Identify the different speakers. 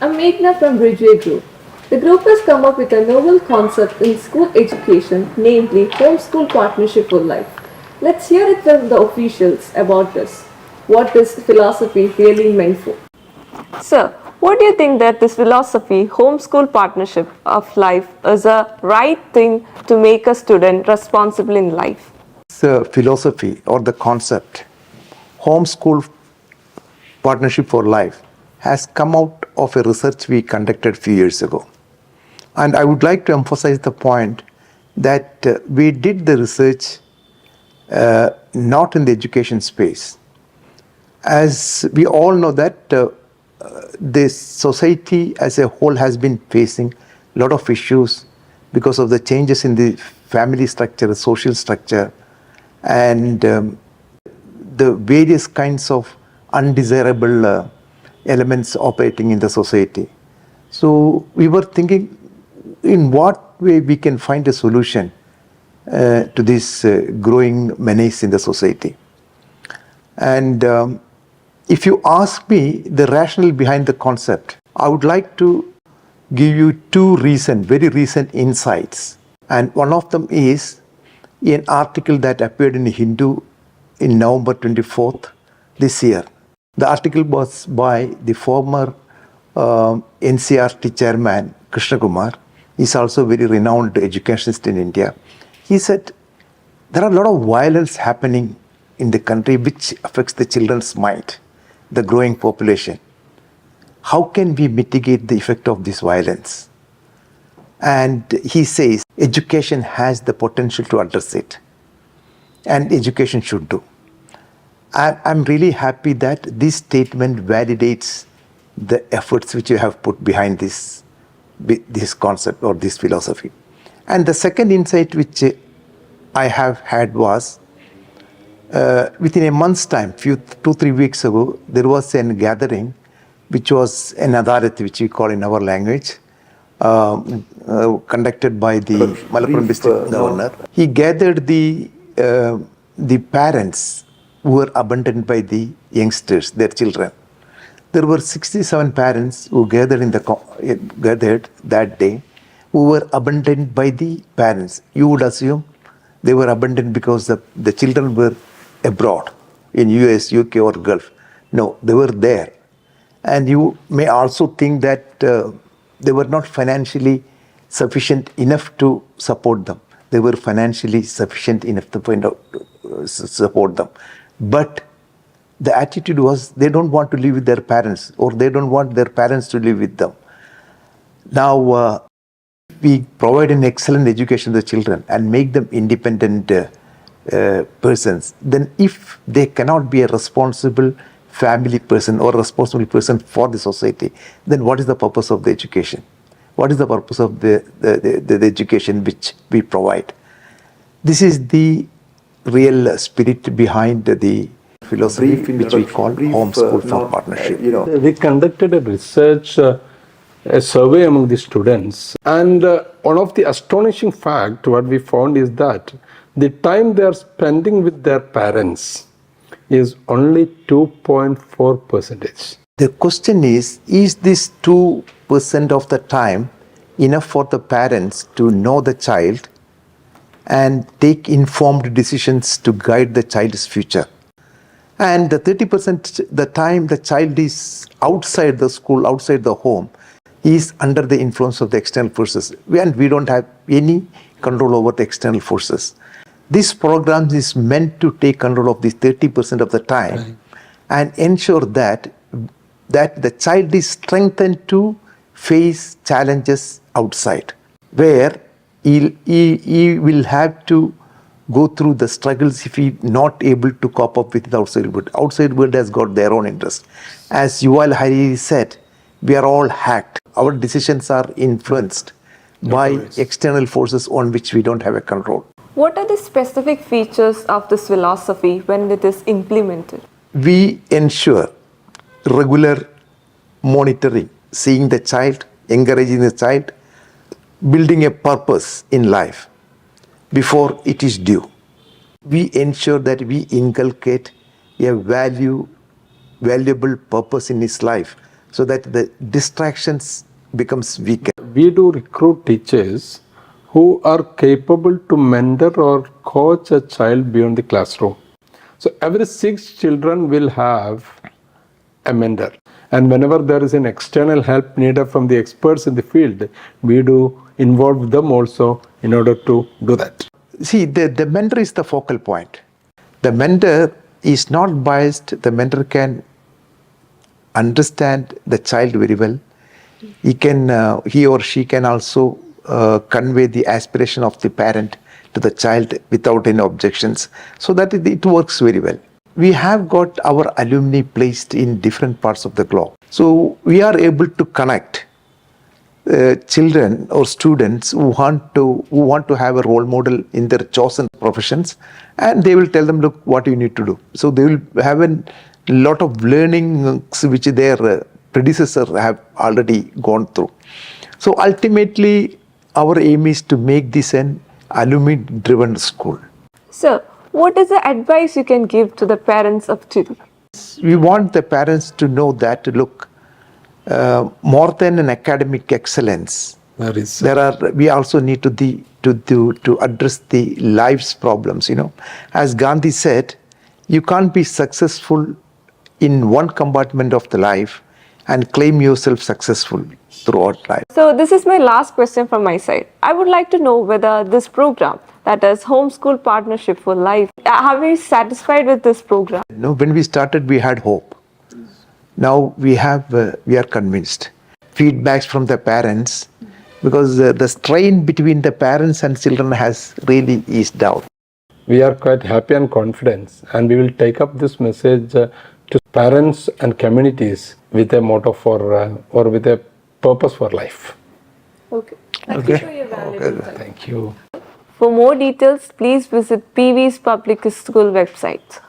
Speaker 1: I'm Meghna from Bridgeway Group. The group has come up with a novel concept in school education, namely Homeschool Partnership for Life. Let's hear it from the officials about this. What this philosophy really meant for. Sir, what do you think that this philosophy, homeschool partnership of life, is a right thing to make a student responsible in life?
Speaker 2: The philosophy or the concept, homeschool partnership for life, has come out of a research we conducted a few years ago. And I would like to emphasize the point that we did the research not in the education space. As we all know that this society as a whole has been facing a lot of issues because of the changes in the family structure, the social structure, and the various kinds of undesirable elements operating in the society. So we were thinking in what way we can find a solution to this growing menace in the society. And if you ask me the rationale behind the concept, I would like to give you two very recent insights. And one of them is an article that appeared in Hindu in November 24th this year. The article was by the former NCRT chairman, Krishna Kumar. He's also a very renowned educationist in India. He said, there are a lot of violence happening in the country which affects the children's mind, the growing population. How can we mitigate the effect of this violence? And he says, education has the potential to address it. And education should do. I'm really happy that this statement validates the efforts which you have put behind this concept or this philosophy. And the second insight which I have had was, within a month's time, 2-3 weeks ago, there was a gathering which was an adalat, which we call in our language, conducted by the Malappuram district governor. He gathered the parents who were abandoned by the youngsters, their children. There were 67 parents who gathered that day, who were abandoned by the parents. You would assume they were abandoned because the children were abroad in US, UK or Gulf. No, they were there. And you may also think that they were not financially sufficient enough to support them. They were financially sufficient enough to support them. But the attitude was they don't want to live with their parents, or they don't want their parents to live with them. Now, we provide an excellent education to the children and make them independent persons. Then if they cannot be a responsible family person or responsible person for the society, then what is the purpose of the education? What is the purpose of the education which we provide? This is the real spirit behind the philosophy which we call homeschool for partnership.
Speaker 3: We conducted a research, a survey among the students, and one of the astonishing fact what we found is that the time they are spending with their parents is only 2.4%.
Speaker 2: The question is this 2% of the time enough for the parents to know the child and take informed decisions to guide the child's future? And the 30% the time the child is outside the school, outside the home, is under the influence of the external forces. And we don't have any control over the external forces. This program is meant to take control of this 30% of the time and ensure that the child is strengthened to face challenges outside, where he will have to go through the struggles if he not able to cope up with the outside world. Outside world has got their own interest. As Yuval Harari said, we are all hacked. Our decisions are influenced by external forces on which we don't have a control.
Speaker 1: What are the specific features of this philosophy when it is implemented?
Speaker 2: We ensure regular monitoring, seeing the child, encouraging the child, building a purpose in life before it is due. We ensure that we inculcate a valuable purpose in his life so that the distractions becomes weaker.
Speaker 3: We do recruit teachers who are capable to mentor or coach a child beyond the classroom. So every 6 children will have a mentor. And whenever there is an external help needed from the experts in the field, we do involve them also in order to do that.
Speaker 2: See, the mentor is the focal point. The mentor is not biased. The mentor can understand the child very well. He or she can also convey the aspiration of the parent to the child without any objections, so that it works very well. We have got our alumni placed in different parts of the globe. So we are able to connect children or students who want to have a role model in their chosen professions, and they will tell them, look, what you need to do. So they will have a lot of learning which their predecessors have already gone through. So ultimately, our aim is to make this an alumni-driven school.
Speaker 1: Sir, what is the advice you can give to the parents of children?
Speaker 2: We want the parents to know that, look, more than an academic excellence, we also need to address the life's problems. As Gandhi said, you can't be successful in one compartment of the life and claim yourself successful throughout life.
Speaker 1: So this is my last question from my side. I would like to know whether this program, that is Homeschool Partnership for Life, are we satisfied with this program?
Speaker 2: No, when we started, we had hope. Now we are convinced. Feedbacks from the parents, because the strain between the parents and children has really eased out.
Speaker 3: We are quite happy and confident, and we will take up this message to parents and communities with a motto or with a purpose for life.
Speaker 1: Okay. Thank you for your valuable time.
Speaker 3: Thank you.
Speaker 1: For more details, please visit Peevees Public School website.